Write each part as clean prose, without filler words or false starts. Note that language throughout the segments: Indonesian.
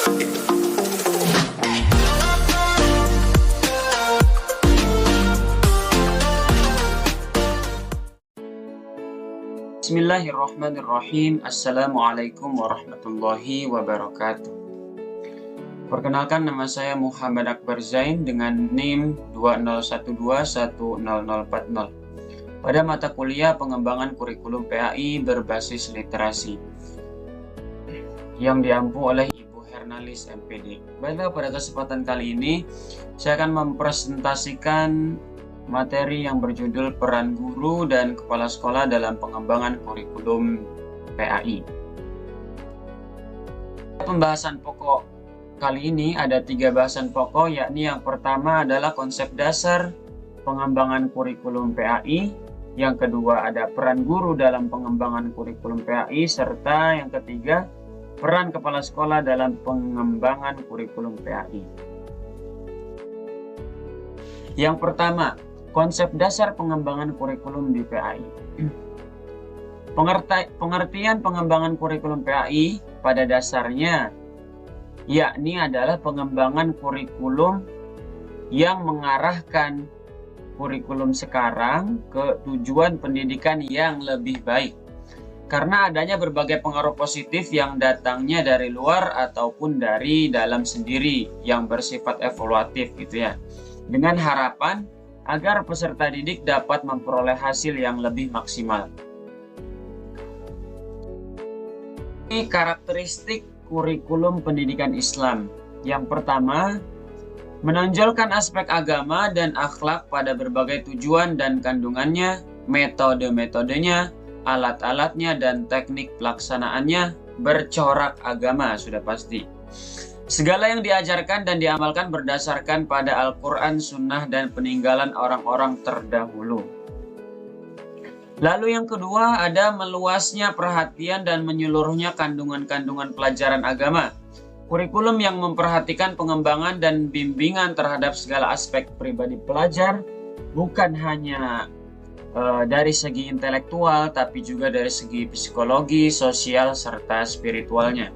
Bismillahirrahmanirrahim. Assalamualaikum warahmatullahi wabarakatuh. Perkenalkan, nama saya Muhammad Akbar Zain dengan NIM 2012100040 pada mata kuliah pengembangan kurikulum PAI berbasis literasi yang diampu oleh Ibu Hernalis MPD. Baiklah, pada kesempatan kali ini saya akan mempresentasikan materi yang berjudul peran guru dan kepala sekolah dalam pengembangan kurikulum PAI. Pembahasan pokok kali ini ada 3 bahasan pokok, yakni yang pertama adalah konsep dasar pengembangan kurikulum PAI, yang kedua ada peran guru dalam pengembangan kurikulum PAI, serta yang ketiga peran kepala sekolah dalam pengembangan kurikulum PAI. Yang pertama, konsep dasar pengembangan kurikulum di PAI. Pengertian pengembangan kurikulum PAI pada dasarnya yakni adalah pengembangan kurikulum yang mengarahkan kurikulum sekarang ke tujuan pendidikan yang lebih baik. Karena adanya berbagai pengaruh positif yang datangnya dari luar ataupun dari dalam sendiri yang bersifat evaluatif gitu ya. Dengan harapan agar peserta didik dapat memperoleh hasil yang lebih maksimal. Ini karakteristik kurikulum pendidikan Islam. Yang pertama, menonjolkan aspek agama dan akhlak pada berbagai tujuan dan kandungannya, metode-metodenya, alat-alatnya, dan teknik pelaksanaannya bercorak agama, sudah pasti. Segala yang diajarkan dan diamalkan berdasarkan pada Al-Quran, Sunnah, dan peninggalan orang-orang terdahulu. Lalu yang kedua ada meluasnya perhatian dan menyeluruhnya kandungan-kandungan pelajaran agama. Kurikulum yang memperhatikan pengembangan dan bimbingan terhadap segala aspek pribadi pelajar, bukan hanya dari segi intelektual, tapi juga dari segi psikologi, sosial, serta spiritualnya.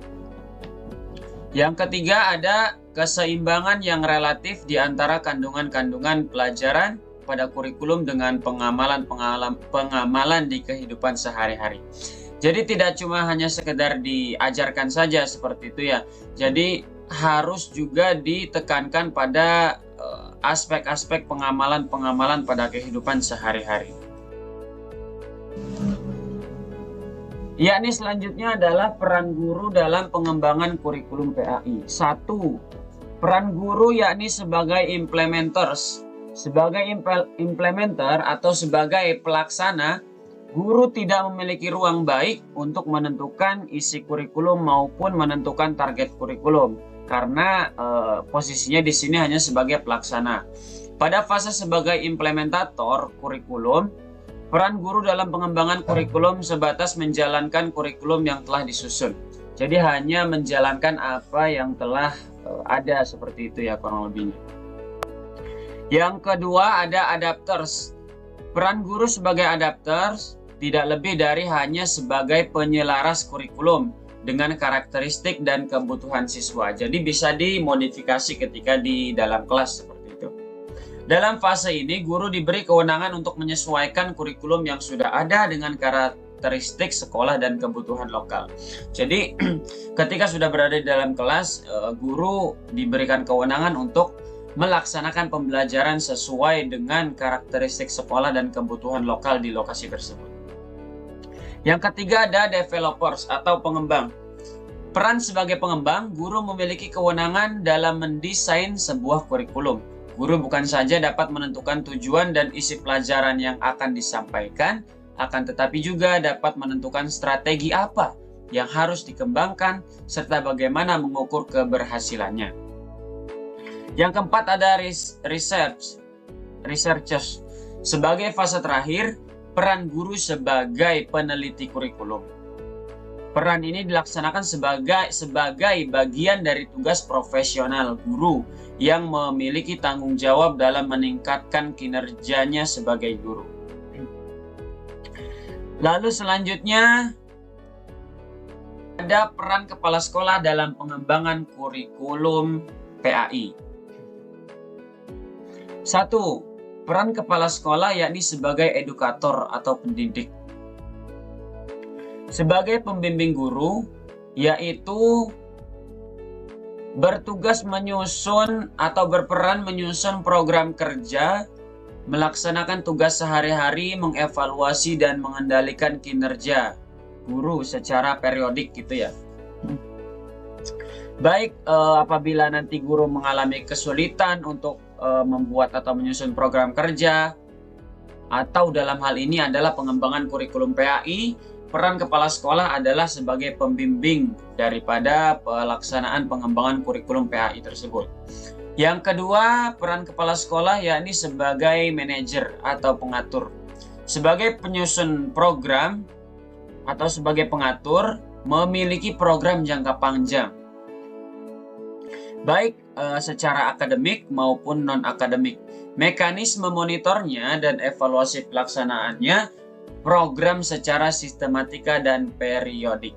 Yang ketiga ada keseimbangan yang relatif di antara kandungan-kandungan pelajaran pada kurikulum dengan pengamalan di kehidupan sehari-hari. Jadi tidak cuma hanya sekedar diajarkan saja seperti itu ya. Jadi harus juga ditekankan pada aspek-aspek pengamalan pada kehidupan sehari-hari. Yakni selanjutnya adalah peran guru dalam pengembangan kurikulum PAI. 1. Peran guru yakni sebagai implementers. Sebagai implementer atau sebagai pelaksana, guru tidak memiliki ruang baik untuk menentukan isi kurikulum maupun menentukan target kurikulum. Karena posisinya di sini hanya sebagai pelaksana. Pada fase sebagai implementator kurikulum, peran guru dalam pengembangan kurikulum sebatas menjalankan kurikulum yang telah disusun. Jadi hanya menjalankan apa yang telah ada, seperti itu ya kurang lebihnya. Yang kedua ada adapters. Peran guru sebagai adapters tidak lebih dari hanya sebagai penyelaras kurikulum dengan karakteristik dan kebutuhan siswa. Jadi bisa dimodifikasi ketika di dalam kelas seperti itu. Dalam fase ini, guru diberi kewenangan untuk menyesuaikan kurikulum yang sudah ada dengan karakteristik sekolah dan kebutuhan lokal. Jadi, ketika sudah berada di dalam kelas, guru diberikan kewenangan untuk melaksanakan pembelajaran sesuai dengan karakteristik sekolah dan kebutuhan lokal di lokasi tersebut. Yang ketiga ada developers atau pengembang. Peran sebagai pengembang, guru memiliki kewenangan dalam mendesain sebuah kurikulum. Guru bukan saja dapat menentukan tujuan dan isi pelajaran yang akan disampaikan, akan tetapi juga dapat menentukan strategi apa yang harus dikembangkan, serta bagaimana mengukur keberhasilannya. Yang keempat ada researchers. Sebagai fase terakhir, peran guru sebagai peneliti kurikulum. Peran ini dilaksanakan sebagai bagian dari tugas profesional guru yang memiliki tanggung jawab dalam meningkatkan kinerjanya sebagai guru. Lalu selanjutnya Ada peran kepala sekolah dalam pengembangan kurikulum PAI. 1. Peran kepala sekolah yakni sebagai edukator atau pendidik. Sebagai pembimbing guru, yaitu bertugas menyusun atau berperan menyusun program kerja, melaksanakan tugas sehari-hari, mengevaluasi dan mengendalikan kinerja guru secara periodik gitu ya. Baik apabila nanti guru mengalami kesulitan untuk membuat atau menyusun program kerja, atau dalam hal ini adalah pengembangan kurikulum PAI, peran kepala sekolah adalah sebagai pembimbing daripada pelaksanaan pengembangan kurikulum PAI tersebut. Yang kedua, peran kepala sekolah yakni sebagai manajer atau pengatur. Sebagai penyusun program atau sebagai pengatur, memiliki program jangka panjang, baik secara akademik maupun non-akademik. Mekanisme monitornya dan evaluasi pelaksanaannya program secara sistematika dan periodik.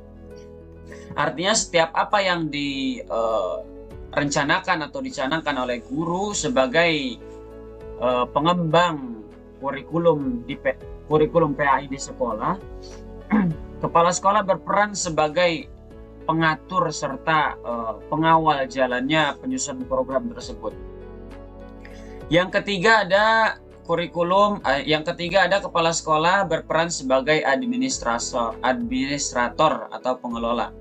Artinya setiap apa yang direncanakan atau dicanangkan oleh guru sebagai pengembang kurikulum PAI di sekolah, kepala sekolah berperan sebagai pengatur serta pengawal jalannya penyusunan program tersebut. Yang ketiga ada kepala sekolah berperan sebagai administrator atau pengelola.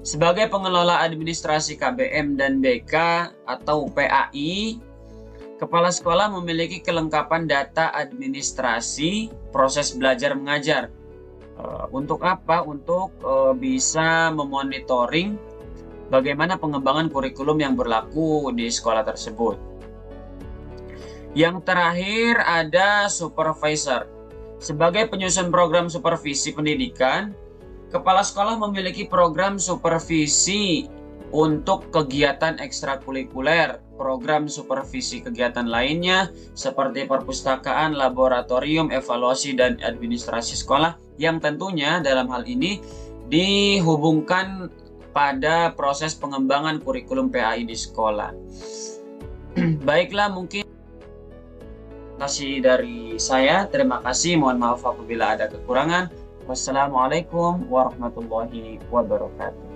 Sebagai pengelola administrasi KBM dan BK atau PAI, kepala sekolah memiliki kelengkapan data administrasi proses belajar mengajar. Untuk apa? Untuk bisa memonitoring bagaimana pengembangan kurikulum yang berlaku di sekolah tersebut. Yang terakhir ada supervisor. Sebagai penyusun program supervisi pendidikan, kepala sekolah memiliki program supervisi untuk kegiatan ekstrakurikuler, program supervisi kegiatan lainnya seperti perpustakaan, laboratorium, evaluasi, dan administrasi sekolah yang tentunya dalam hal ini dihubungkan pada proses pengembangan kurikulum PAI di sekolah. Baiklah, mungkin kasih dari saya. Terima kasih. Mohon maaf apabila ada kekurangan. Wassalamualaikum warahmatullahi wabarakatuh.